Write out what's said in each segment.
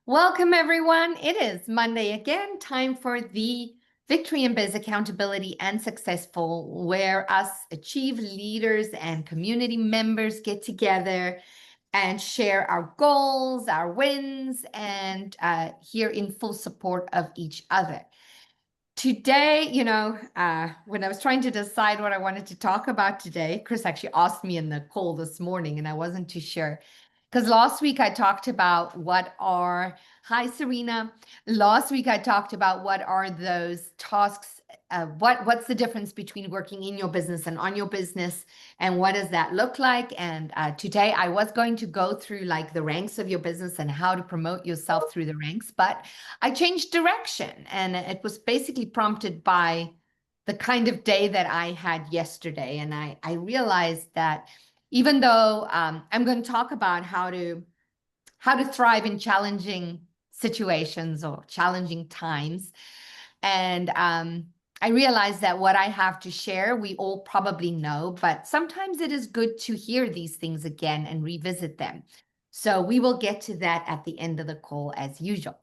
Welcome, everyone. It is Monday again, time for the Victory in Biz Accountability and Successful, where us Achieve leaders and community members get together and share our goals, our wins, and here in full support of each other. Today, when I was trying to decide what I wanted to talk about today, Chris actually asked me in the call this morning, and I wasn't too sure. Because last week I talked about hi Serena. Last week I talked about what are those tasks, what's the difference between working in your business and on your business, and what does that look like? And today I was going to go through like the ranks of your business and how to promote yourself through the ranks, but I changed direction, and it was basically prompted by the kind of day that I had yesterday. And I realized that even though I'm going to talk about how to thrive in challenging situations or challenging times, and I realized that what I have to share, we all probably know, but sometimes it is good to hear these things again and revisit them. So we will get to that at the end of the call as usual.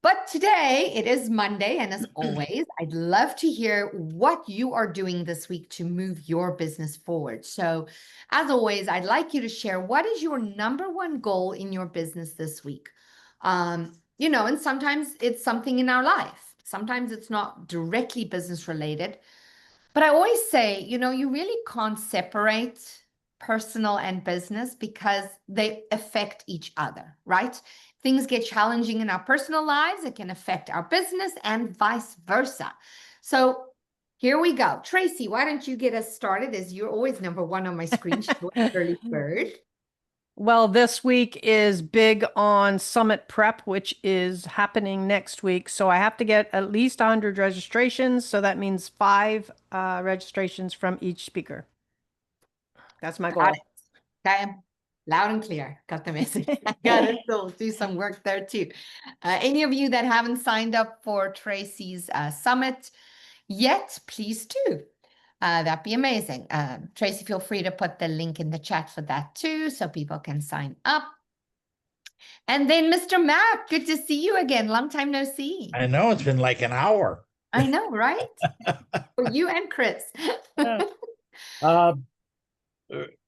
But today it is Monday, and as always, I'd love to hear what you are doing this week to move your business forward. So, as always, I'd like you to share what is your number one goal in your business this week. And sometimes it's something in our life. Sometimes it's not directly business related. But I always say, you really can't separate personal and business because they affect each other, right? Things get challenging in our personal lives, it can affect our business and vice versa. So here we go. Tracy, why don't you get us started, as you're always number one on my screen, early bird. Well, this week is big on Summit Prep, which is happening next week. So I have to get at least 100 registrations. So that means 5 registrations from each speaker. That's my goal. Okay, loud and clear. Got the message. Got to still do some work there too. Any of you that haven't signed up for Tracy's summit yet, please do. That'd be amazing. Tracy, feel free to put the link in the chat for that too, so people can sign up. And then Mr. Mac, good to see you again. Long time no see. I know, it's been like an hour. I know, right? For you and Chris.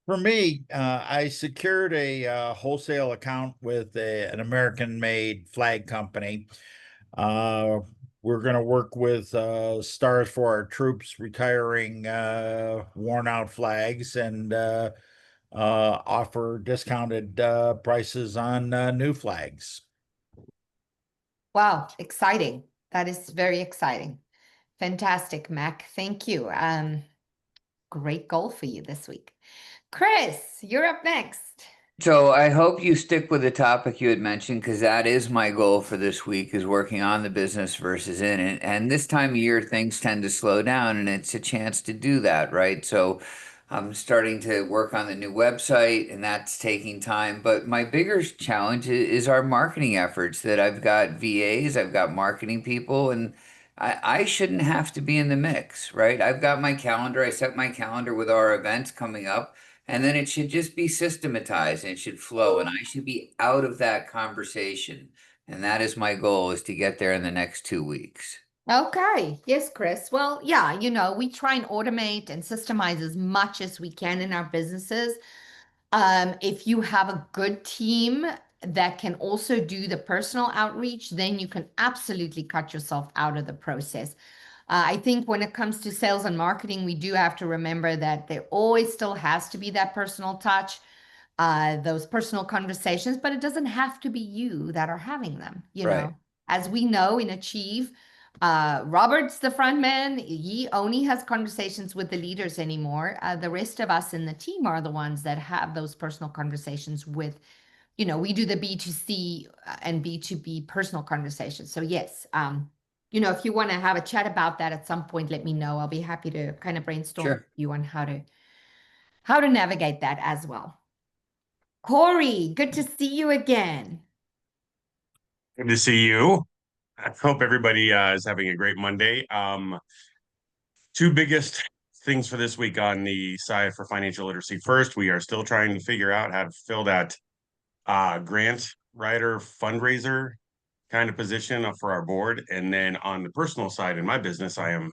For me, I secured a wholesale account with an American-made flag company. We're going to work with Stars for Our Troops, retiring worn-out flags, and offer discounted prices on new flags. Wow, exciting. That is very exciting. Fantastic, Mac. Thank you. Great goal for you this week. Chris, you're up next. So I hope you stick with the topic you had mentioned, because that is my goal for this week, is working on the business versus in it. And this time of year, things tend to slow down, and it's a chance to do that, right? So I'm starting to work on the new website, and that's taking time. But my bigger challenge is our marketing efforts, that I've got VAs, I've got marketing people, and I shouldn't have to be in the mix, right? I've got my calendar. I set my calendar with our events coming up. And then it should just be systematized and it should flow. And I should be out of that conversation. And that is my goal, is to get there in the next 2 weeks. Okay. Yes, Chris. Well, yeah, we try and automate and systemize as much as we can in our businesses. If you have a good team that can also do the personal outreach, then you can absolutely cut yourself out of the process. I think when it comes to sales and marketing, we do have to remember that there always still has to be that personal touch, those personal conversations, but it doesn't have to be you that are having them, Right. As we know in Achieve, Robert's the front man. He only has conversations with the leaders anymore. The rest of us in the team are the ones that have those personal conversations with, we do the B2C and B2B personal conversations. So yes, if you want to have a chat about that at some point, let me know. I'll be happy to kind of brainstorm with you on how to navigate that as well. Corey, good to see you again. Good to see you. I hope everybody is having a great Monday. Two biggest things for this week on the side for financial literacy. First, we are still trying to figure out how to fill that grant writer fundraiser kind of position for our board. And then on the personal side in my business, I am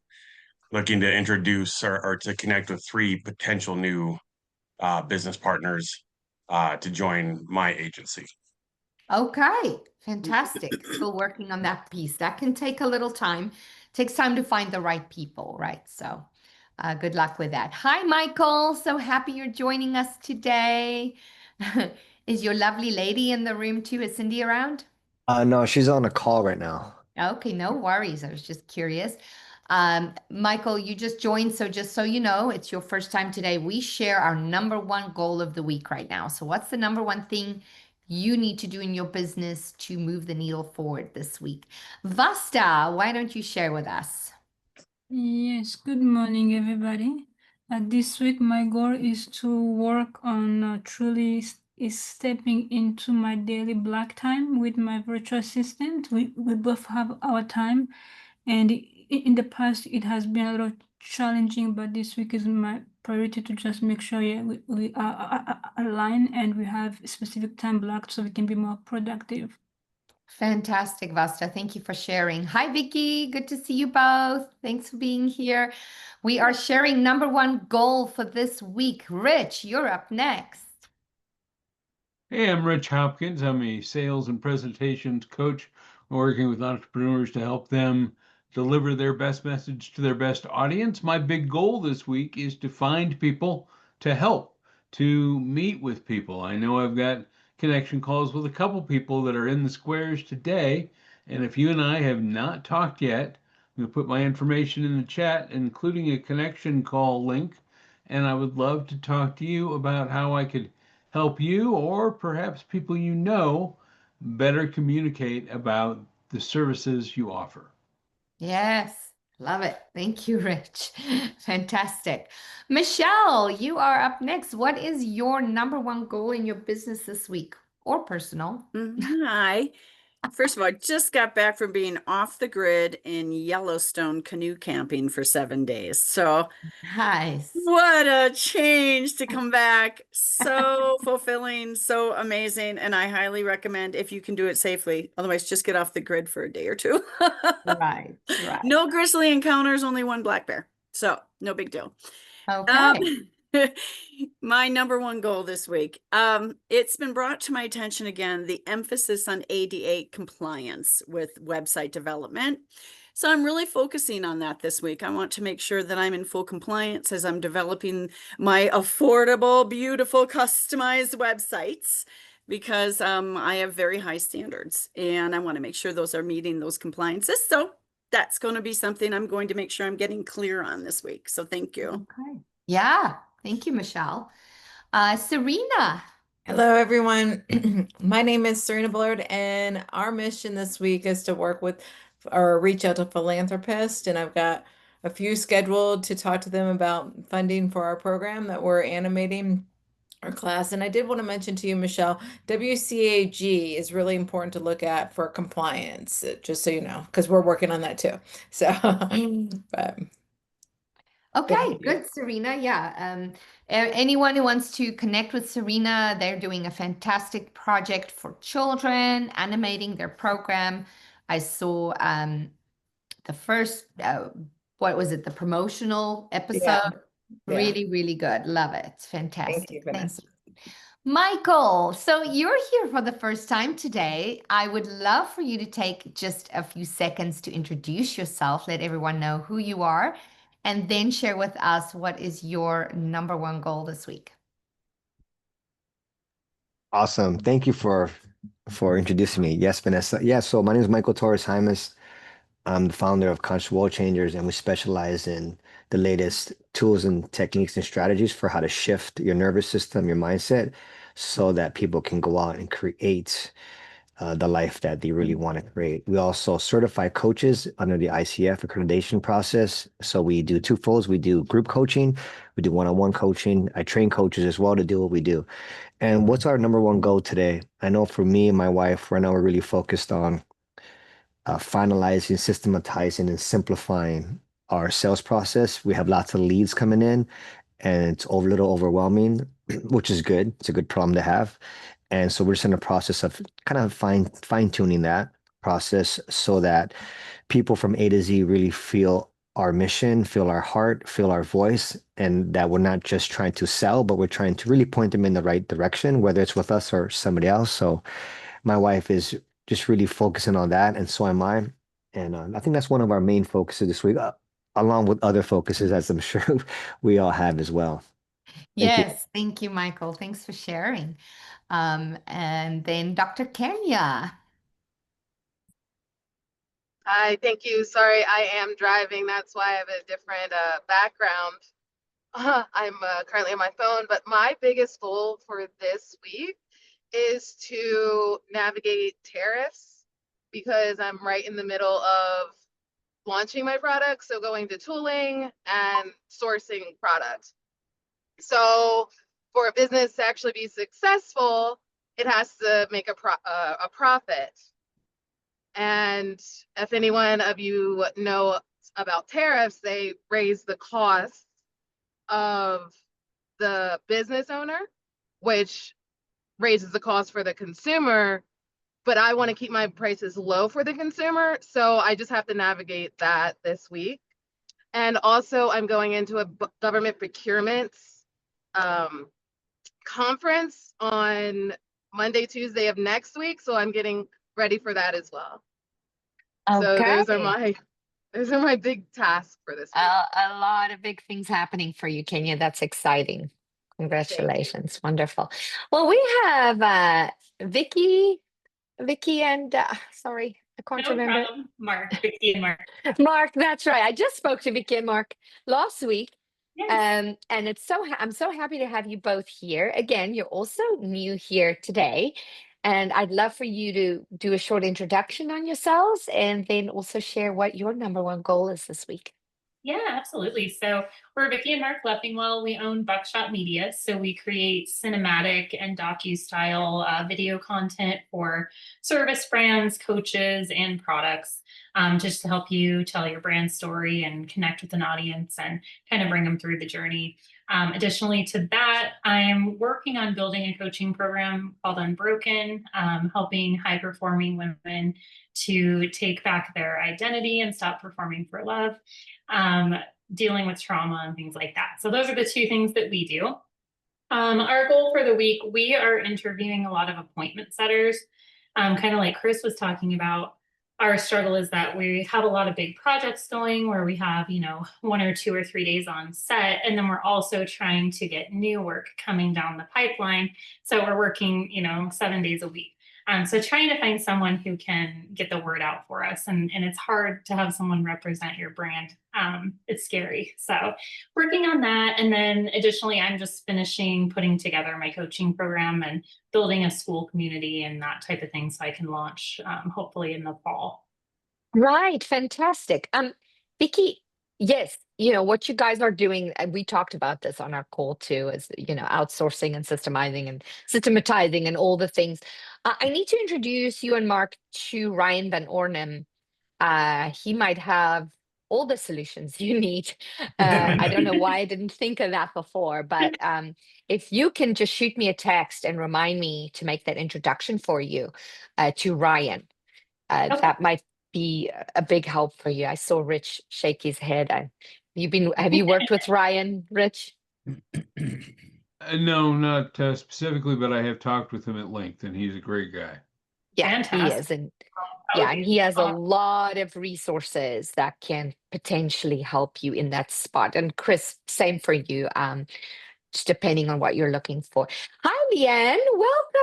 looking to introduce or to connect with 3 potential new business partners to join my agency. Okay, fantastic. Still working on that piece. That can take a little time. Takes time to find the right people, right? So, good luck with that. Hi, Michael. So happy you're joining us today. Is your lovely lady in the room too? Is Cindy around? No, she's on a call right now. Okay, no worries. I was just curious. Michael, you just joined, so just so you know, it's your first time today. We share our number 1 goal of the week right now. So what's the number 1 thing you need to do in your business to move the needle forward this week? Vasta, why don't you share with us? Yes, good morning, everybody. This week, my goal is to work on is stepping into my daily black time with my virtual assistant. We both have our time, and in the past, it has been a little challenging, but this week is my priority to just make sure we are aligned and we have specific time blocked so we can be more productive. Fantastic, Vasta. Thank you for sharing. Hi, Vicky. Good to see you both. Thanks for being here. We are sharing number 1 goal for this week. Rich, you're up next. Hey, I'm Rich Hopkins. I'm a sales and presentations coach working with entrepreneurs to help them deliver their best message to their best audience. My big goal this week is to find people to help, to meet with people. I know I've got connection calls with a couple people that are in the squares today. And if you and I have not talked yet, I'm going to put my information in the chat, including a connection call link. And I would love to talk to you about how I could help you, or perhaps people you know, better communicate about the services you offer. Yes, love it. Thank you, Rich. Fantastic. Michelle, you are up next. What is your number 1 goal in your business this week or personal? Hi. First of all, I just got back from being off the grid in Yellowstone canoe camping for 7 days. So Nice. what a change to come back. So fulfilling, so amazing. And I highly recommend if you can do it safely. Otherwise, just get off the grid for a day or 2. Right. No grizzly encounters, only 1 black bear. So no big deal. Okay. My number 1 goal this week. It's been brought to my attention again, the emphasis on ADA compliance with website development. So I'm really focusing on that this week. I want to make sure that I'm in full compliance as I'm developing my affordable, beautiful, customized websites, because I have very high standards and I want to make sure those are meeting those compliances. So that's going to be something I'm going to make sure I'm getting clear on this week. So thank you. Okay. Yeah. Thank you, Michelle. Serena. Hello, everyone. My name is Serena Bullard, and our mission this week is to work with or reach out to philanthropists. And I've got a few scheduled to talk to them about funding for our program that we're animating our class. And I did want to mention to you, Michelle, WCAG is really important to look at for compliance, just so you know, because we're working on that too. So, but. Okay, good, Serena. Yeah. Anyone who wants to connect with Serena, they're doing a fantastic project for children, animating their program. I saw the first, what was it, the promotional episode? Yeah. Really, really good. Love it. Fantastic. Thank you, Vanessa. Michael, so you're here for the first time today. I would love for you to take just a few seconds to introduce yourself, let everyone know who you are, and then share with us what is your number 1 goal this week. Awesome. Thank you for introducing me. Yes, Vanessa. Yeah, so my name is Michael Torres Jaimes. I'm the founder of Conscious World Changers, and we specialize in the latest tools and techniques and strategies for how to shift your nervous system, your mindset, so that people can go out and create the life that they really want to create. We also certify coaches under the ICF accreditation process. So we do 2 folds. We do group coaching. We do one-on-one coaching. I train coaches as well to do what we do. And what's our number 1 goal today? I know for me and my wife, right now we're really focused on finalizing, systematizing, and simplifying our sales process. We have lots of leads coming in, and it's a little overwhelming, which is good. It's a good problem to have. And so we're just in the process of kind of fine tuning that process so that people from A to Z really feel our mission, feel our heart, feel our voice, and that we're not just trying to sell, but we're trying to really point them in the right direction, whether it's with us or somebody else. So my wife is just really focusing on that, and so am I. And I think that's one of our main focuses this week, along with other focuses, as I'm sure we all have as well. Thank you. Yes, thank you, Michael. Thanks for sharing. And then Dr. Kenya. Hi, thank you. Sorry, I am driving. That's why I have a different background. I'm currently on my phone, but my biggest goal for this week is to navigate tariffs because I'm right in the middle of launching my product. So going to tooling and sourcing products. So for a business to actually be successful, it has to make a profit. And if anyone of you know about tariffs, they raise the cost of the business owner, which raises the cost for the consumer. But I want to keep my prices low for the consumer. So I just have to navigate that this week. And also I'm going into a government procurements conference on Monday, Tuesday of next week. So I'm getting ready for that as well. So those are my big tasks for this week. A lot of big things happening for you, Kenya. That's exciting. Congratulations. Wonderful. Well, we have Vicky and sorry, I can't remember. Problem. Mark, Vicky and Mark. Mark, that's right. I just spoke to Vicky and Mark last week. Yes. And I'm so happy to have you both here. Again, you're also new here today. And I'd love for you to do a short introduction on yourselves and then also share what your number one goal is this week. Yeah, absolutely. So we're Vicky and Mark Leffingwell. We own Buckshot Media. So we create cinematic and docu-style video content for service brands, coaches, and products, just to help you tell your brand story and connect with an audience and kind of bring them through the journey. Additionally to that, I'm working on building a coaching program called Unbroken, helping high-performing women to take back their identity and stop performing for love, dealing with trauma and things like that. So those are the two things that we do. Our goal for the week, we are interviewing a lot of appointment setters, kind of like Chris was talking about. Our struggle is that we have a lot of big projects going where we have, 1 or 2 or 3 days on set. And then we're also trying to get new work coming down the pipeline. So we're working, 7 days a week. So trying to find someone who can get the word out for us. And it's hard to have someone represent your brand. It's scary. So working on that. And then additionally, I'm just finishing putting together my coaching program and building a school community and that type of thing so I can launch hopefully in the fall. Right. Fantastic. Vicky, yes, what you guys are doing, and we talked about this on our call too, is, outsourcing and systematizing and all the things. I need to introduce you and Mark to Ryan Van Ornum. He might have all the solutions you need. I don't know why I didn't think of that before, but if you can just shoot me a text and remind me to make that introduction for you to Ryan, that might be a big help for you. I saw Rich shake his head. Have you worked with Ryan, Rich? No, not specifically, but I have talked with him at length, and he's a great guy. Yeah, Fantastic. he is. And he has a lot of resources that can potentially help you in that spot. And Chris, same for you, just depending on what you're looking for. Hi, Leanne.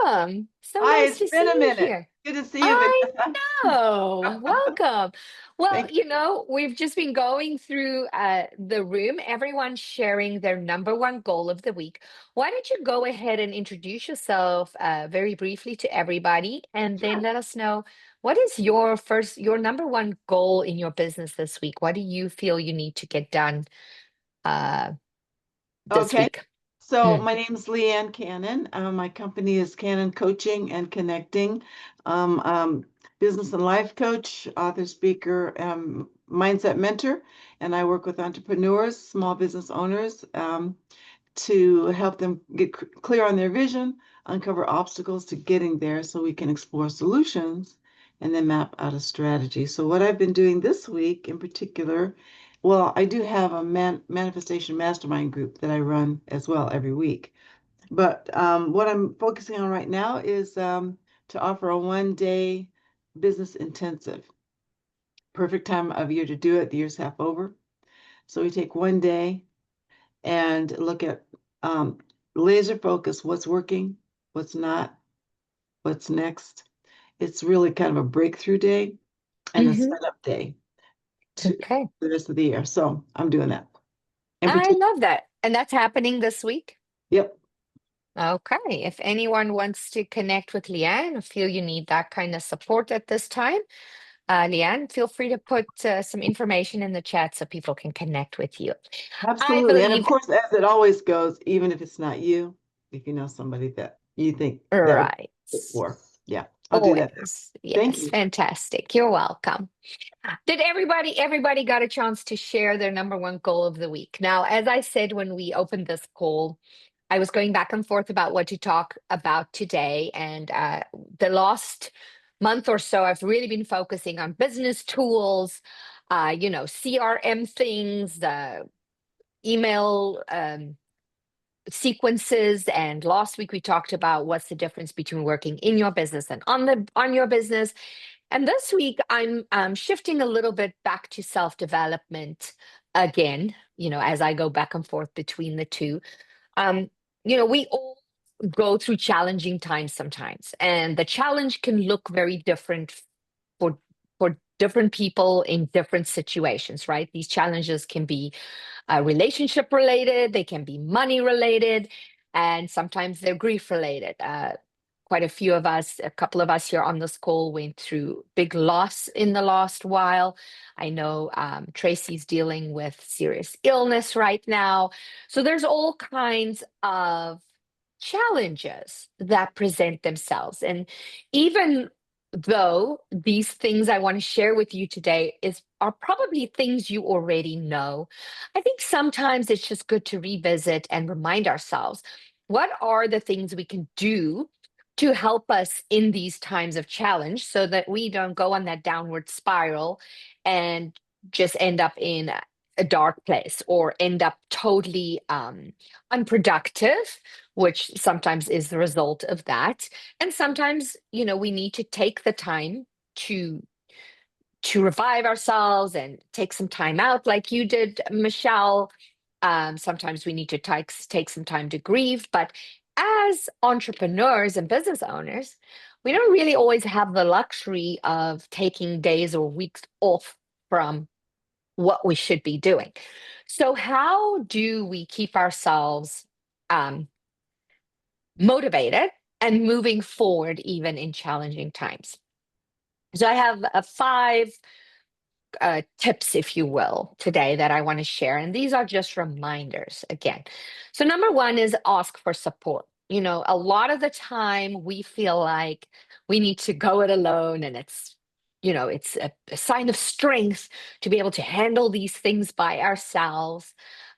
Welcome. So Hi, nice it's to been a see you minute. here. Good to see you, I Vanessa. know. Welcome. Well, Thank we've just been going through the room, everyone sharing their number one goal of the week. Why don't you go ahead and introduce yourself very briefly to everybody, and then let us know what is your number one goal in your business this week? What do you feel you need to get done this week? So my name is Leanne Cannon. My company is Cannon Coaching and Connecting. Business and life coach, author, speaker, mindset mentor, and I work with entrepreneurs, small business owners, to help them get clear on their vision, uncover obstacles to getting there so we can explore solutions and then map out a strategy. So what I've been doing this week in particular, well, I do have a manifestation mastermind group that I run as well every week. But what I'm focusing on right now is to offer a 1-day business intensive. Perfect time of year to do it. The year's half over. So we take 1 day and look at laser focus, what's working, what's not, what's next. It's really kind of a breakthrough day and a setup day to Okay. the rest of the year. So I'm doing that. In I particular, love that. And that's happening this week? yep. Okay. If anyone wants to connect with Leanne or feel you need that kind of support at this time, Leanne, feel free to put some information in the chat so people can connect with you. Absolutely. And of believe- course, as it always goes, even if it's not you, if you know somebody that you think that would Right. be good for, yeah, I'll do that. Always. Thank Yes, you. fantastic. You're welcome. Did everybody got a chance to share their number one goal of the week? Now, as I said when we opened this call, I was going back and forth about what to talk about today. And the last month or so, I've really been focusing on business tools, CRM things, the email sequences. And last week we talked about what's the difference between working in your business and on your business. And this week I'm shifting a little bit back to self-development again, as I go back and forth between the two. We all go through challenging times sometimes, and the challenge can look very different for different people in different situations, right? These challenges can be relationship related, they can be money related, and sometimes they're grief related. Quite a couple of us here on this call went through big loss in the last while. I know Tracy's dealing with serious illness right now. So there's all kinds of challenges that present themselves. And even though these things I want to share with you today are probably things you already know, I think sometimes it's just good to revisit and remind ourselves, what are the things we can do to help us in these times of challenge so that we don't go on that downward spiral and just end up in a dark place or end up totally unproductive, which sometimes is the result of that. And sometimes, we need to take the time to revive ourselves and take some time out like you did, Michelle. Sometimes we need to take some time to grieve, but as entrepreneurs and business owners, we don't really always have the luxury of taking days or weeks off from what we should be doing. So how do we keep ourselves motivated and moving forward even in challenging times? So I have 5 tips, if you will, today that I want to share. And these are just reminders again. So number 1 is ask for support. A lot of the time we feel like we need to go it alone, and it's a sign of strength to be able to handle these things by ourselves.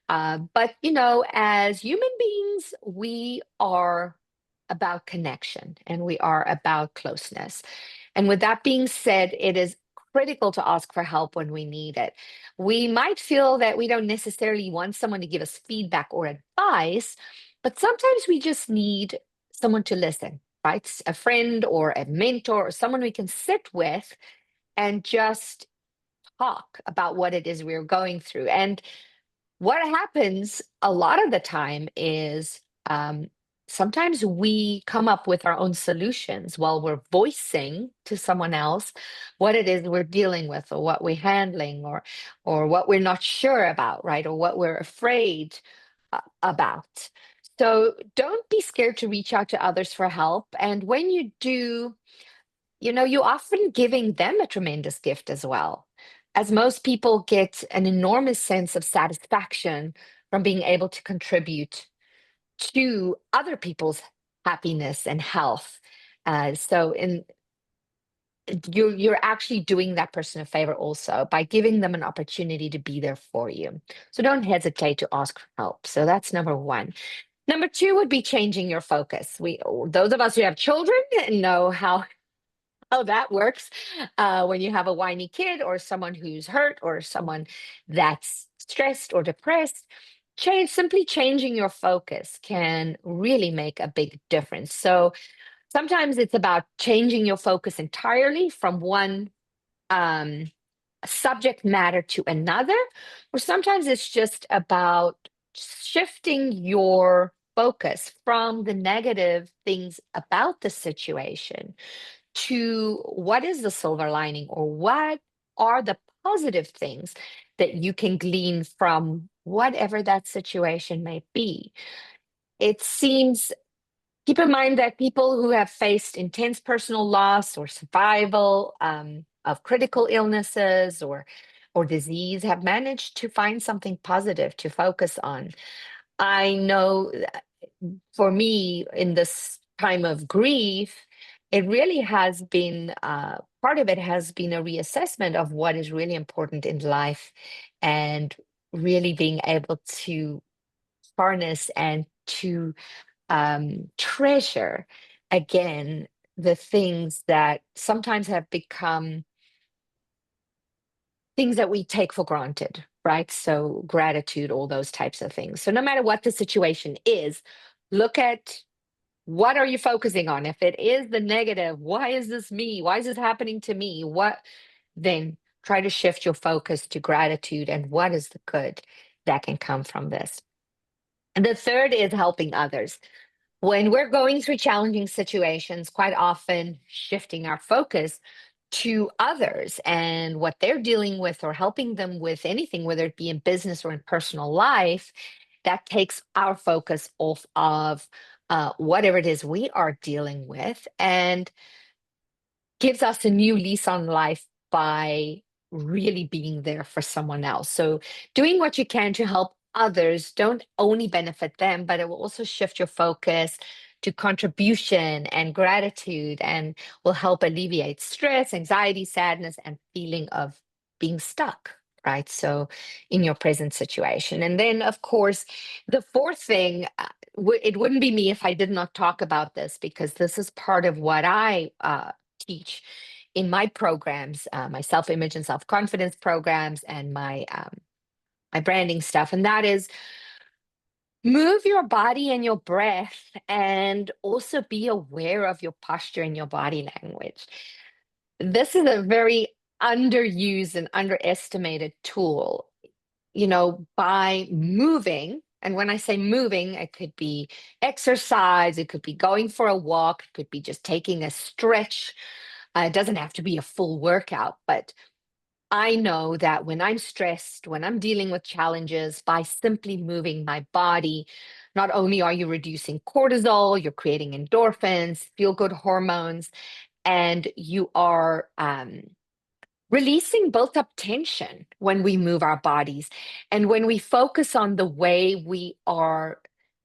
But as human beings, we are about connection and we are about closeness. And with that being said, it is critical to ask for help when we need it. We might feel that we don't necessarily want someone to give us feedback or advice, but sometimes we just need someone to listen, right? A friend or a mentor or someone we can sit with and just talk about what it is we're going through. And what happens a lot of the time is sometimes we come up with our own solutions while we're voicing to someone else what it is we're dealing with or what we're handling or what we're not sure about, right? Or what we're afraid about. So don't be scared to reach out to others for help. And when you do, you're often giving them a tremendous gift as well, as most people get an enormous sense of satisfaction from being able to contribute to other people's happiness and health. You're actually doing that person a favor also by giving them an opportunity to be there for you. So don't hesitate to ask for help. So that's number 1. Number 2 would be changing your focus. Those of us who have children know how how that works when you have a whiny kid or someone who's hurt or someone that's stressed or depressed. Simply changing your focus can really make a big difference. So sometimes it's about changing your focus entirely from one um, subject matter to another, or sometimes it's just about shifting your focus from the negative things about the situation to what is the silver lining, or what are the positive things that you can glean from whatever that situation may be. It seems, keep in mind that people who have faced intense personal loss or survival of critical illnesses or disease have managed to find something positive to focus on. I know for me, in this time of grief, it really has been part of it has been a reassessment of what is really important in life, and really being able to harness and to treasure again the things that sometimes have become things that we take for granted, right? So gratitude, all those types of things. So no matter what the situation is, look at what are you focusing on. If it is the negative, why is this me? Why is this happening to me? Then try to shift your focus to gratitude and what is the good that can come from this. And the third is helping others. When we're going through challenging situations, quite often shifting our focus to others and what they're dealing with, or helping them with anything, whether it be in business or in personal life, that takes our focus off of whatever it is we are dealing with, and gives us a new lease on life by really being there for someone else. So doing what you can to help others don't only benefit them, but it will also shift your focus to contribution and gratitude, and will help alleviate stress, anxiety, sadness, and feeling of being stuck, right? So in your present situation. And then, of course, the fourth thing, it wouldn't be me if I did not talk about this, because this is part of what I teach in my programs, my self-image and self-confidence programs, and my branding stuff. And that is, move your body and your breath, and also be aware of your posture and your body language. This is a very underused and underestimated tool. By moving, and when I say moving, it could be exercise, it could be going for a walk, it could be just taking a stretch. It doesn't have to be a full workout, but I know that when I'm stressed, when I'm dealing with challenges, by simply moving my body, not only are you reducing cortisol, you're creating endorphins, feel-good hormones, and you are releasing built up tension when we move our bodies. And when we focus on the way we are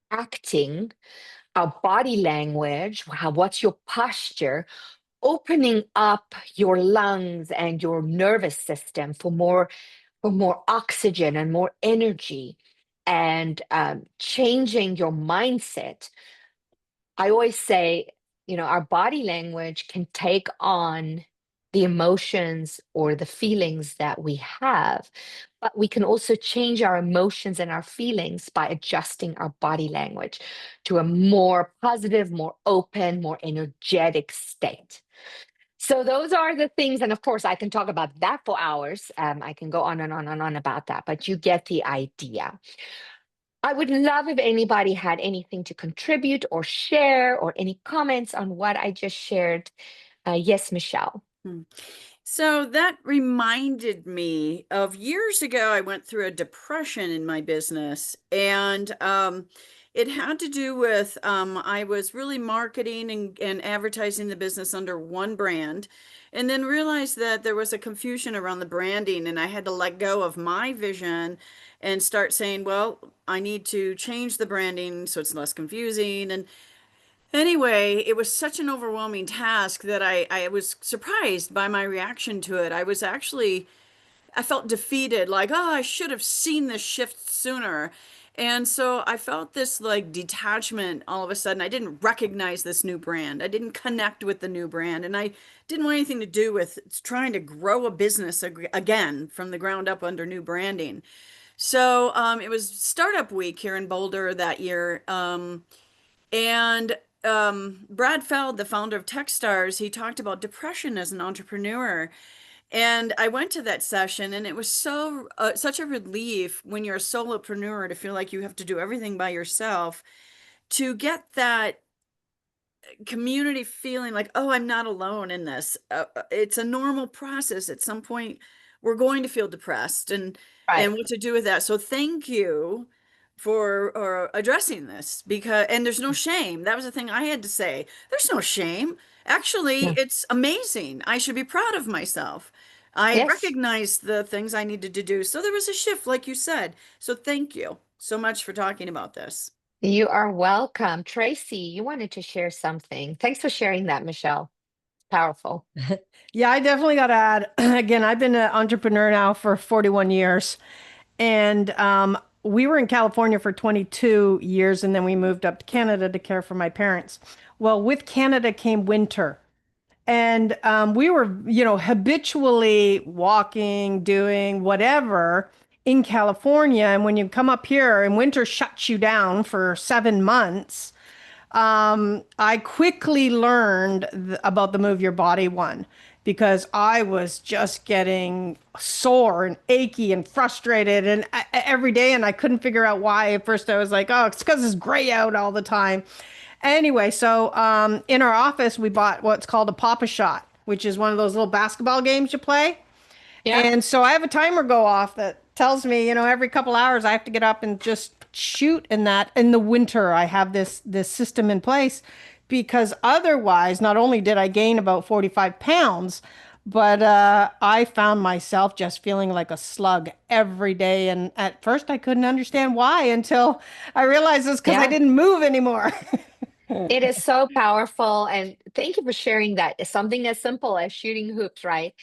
acting, our body language, what's your posture, opening up your lungs and your nervous system for more oxygen and more energy, and changing your mindset. I always say, our body language can take on the emotions or the feelings that we have, but we can also change our emotions and our feelings by adjusting our body language to a more positive, more open, more energetic state. So those are the things, and of course, I can talk about that for hours. I can go on and on and on about that, but you get the idea. I would love if anybody had anything to contribute or share, or any comments on what I just shared. Yes, Michelle. So that reminded me of years ago, I went through a depression in my business, and it had to do with I was really marketing and advertising the business under one brand, and then realized that there was a confusion around the branding, and I had to let go of my vision and start saying, well, I need to change the branding so it's less confusing. And anyway, it was such an overwhelming task that I was surprised by my reaction to it. I felt defeated, like, oh, I should have seen this shift sooner. And so I felt this like detachment all of a sudden. I didn't recognize this new brand. I didn't connect with the new brand. And I didn't want anything to do with trying to grow a business again from the ground up under new branding. So it was startup week here in Boulder that year. And Brad Feld, the founder of Techstars, he talked about depression as an entrepreneur. And I went to that session, and it was such a relief when you're a solopreneur to feel like you have to do everything by yourself, to get that community feeling like, oh, I'm not alone in this. It's a normal process. At some point, we're going to feel depressed, and Right. what to do with that. So thank you for addressing this, because there's no shame. That was the thing I had to say. There's no shame. Actually, Yeah. it's amazing. I should be proud of myself. I Yes. recognized the things I needed to do. So there was a shift, like you said. So thank you so much for talking about this. You are welcome. Tracy, you wanted to share something. Thanks for sharing that, Michelle. Powerful. Yeah, I definitely got to add, again, I've been an entrepreneur now for 41 years. And we were in California for 22 years, and then we moved up to Canada to care for my parents. Well, with Canada came winter. And we were, habitually walking, doing whatever in California. And when you come up here and winter shuts you down for 7 months, I quickly learned about the Move Your Body one, because I was just getting sore and achy and frustrated and every day, and I couldn't figure out why. At first I was like, oh, it's because it's gray out all the time. Anyway, so in our office, we bought what's called a Pop-A-Shot, which is one of those little basketball games you play. Yeah. And so I have a timer go off that tells me, every couple hours I have to get up and just shoot in that. In the winter, I have this system in place, because otherwise, not only did I gain about 45 pounds, but I found myself just feeling like a slug every day. And at first I couldn't understand why, until I realized it's because I Yeah. didn't move anymore. It is so powerful. And thank you for sharing that. It's something as simple as shooting hoops, right?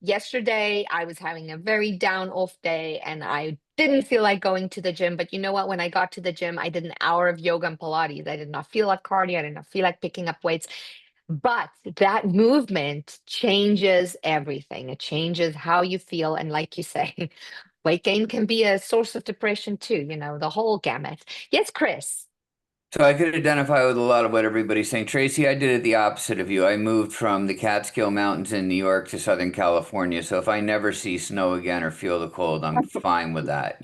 Yesterday, I was having a very down off day, and I didn't feel like going to the gym. But you know what? When I got to the gym, I did an hour of yoga and Pilates. I did not feel like cardio. I did not feel like picking up weights. But that movement changes everything. It changes how you feel. And like you say, weight gain can be a source of depression too, the whole gamut. Yes, Chris. So I could identify with a lot of what everybody's saying. Tracy, I did it the opposite of you. I moved from the Catskill Mountains in New York to Southern California. So if I never see snow again or feel the cold, I'm fine with that.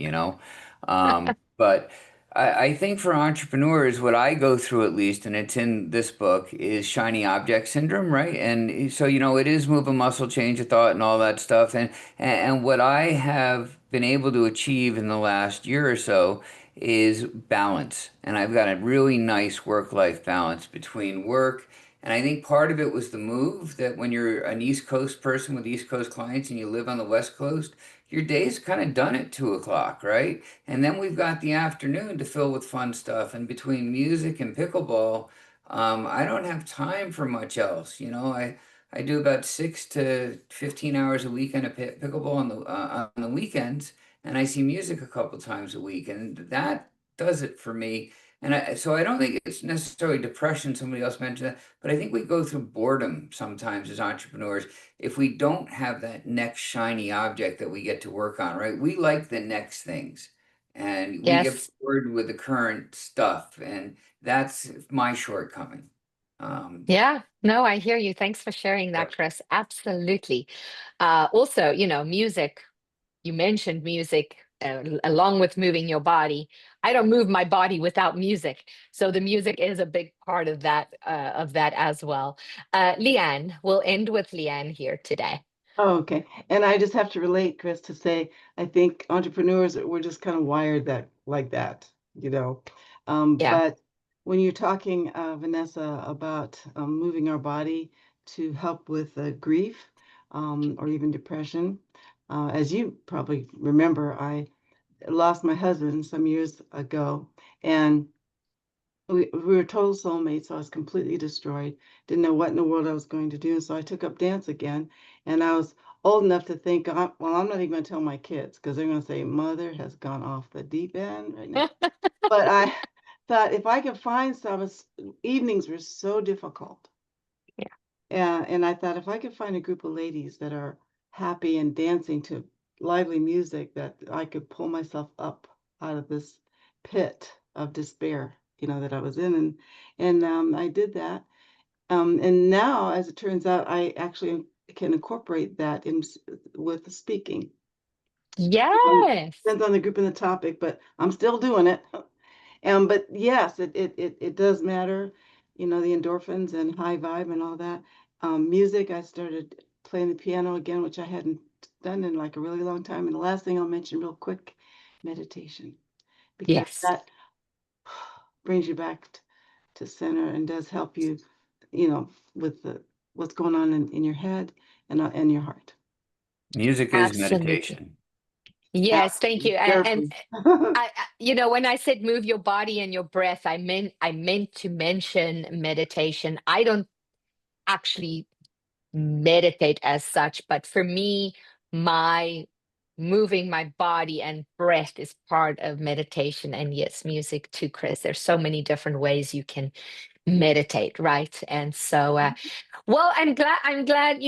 But I think for entrepreneurs, what I go through at least, and it's in this book, is shiny object syndrome, right? And so, it is move a muscle, change a thought, and all that stuff. And what I have been able to achieve in the last year or so is balance. And I've got a really nice work-life balance between work. And I think part of it was the move, that when you're an East Coast person with East Coast clients and you live on the West Coast, your day's kind of done at 2 o'clock, right? And then we've got the afternoon to fill with fun stuff. And between music and pickleball, I don't have time for much else. I do about 6 to 15 hours a week on a pickleball on the weekends, and I see music a couple times a week, and that does it for me. And so I don't think it's necessarily depression. Somebody else mentioned that, but I think we go through boredom sometimes as entrepreneurs if we don't have that next shiny object that we get to work on, right? We like the next things, and we get Yes. bored with the current stuff, and that's my shortcoming. Yeah. No, I hear you. Thanks for sharing that, Chris. Absolutely. Also, music. You mentioned music along with moving your body. I don't move my body without music, so the music is a big part of that as well. Leanne, we'll end with Leanne here today. Oh, okay. And I just have to relate, Chris, to say, I think entrepreneurs, we're just kind of wired like that. Yeah. But when you're talking, Vanessa, about moving our body to help with grief or even depression, as you probably remember, I lost my husband some years ago, and we were total soulmates, so I was completely destroyed. Didn't know what in the world I was going to do. And so I took up dance again, and I was old enough to think, well, I'm not even going to tell my kids because they're going to say, Mother has gone off the deep end right now. But I thought if I could find some, evenings were so difficult. Yeah. And I thought if I could find a group of ladies that are happy and dancing to lively music, that I could pull myself up out of this pit of despair, that I was in. And I did that. And now, as it turns out, I actually can incorporate that with the speaking. Yes. Depends on the group and the topic, but I'm still doing it. But yes, it does matter, the endorphins and high vibe and all that. Music, I started playing the piano again, which I hadn't done in like a really long time. And the last thing I'll mention real quick, meditation, because that brings you back to center and does help you, with what's going on in your head and your heart. Music is Absolutely. meditation. Yes, thank you. And Therapy. when I said move your body and your breath, I meant to mention meditation. I don't actually meditate as such, but for me, my moving my body and breath is part of meditation. And yes, music too, Chris. There's so many different ways you can meditate, right? And so well, I'm glad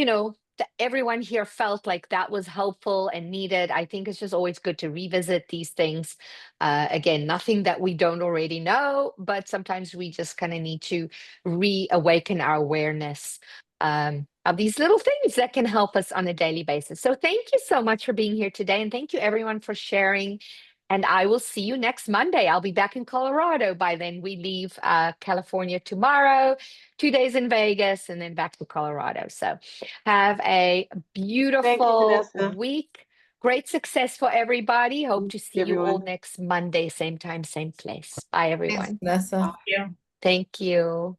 that everyone here felt like that was helpful and needed. I think it's just always good to revisit these things. Again, nothing that we don't already know, but sometimes we just kind of need to reawaken our awareness of these little things that can help us on a daily basis. So thank you so much for being here today, and thank you everyone for sharing. And I will see you next Monday. I'll be back in Colorado by then. We leave California tomorrow, 2 days in Vegas, and then back to Colorado. So have a beautiful week. Great success for everybody. Hope to see you all next Monday, same time, same place. Bye, everyone. Vanessa. Thank you.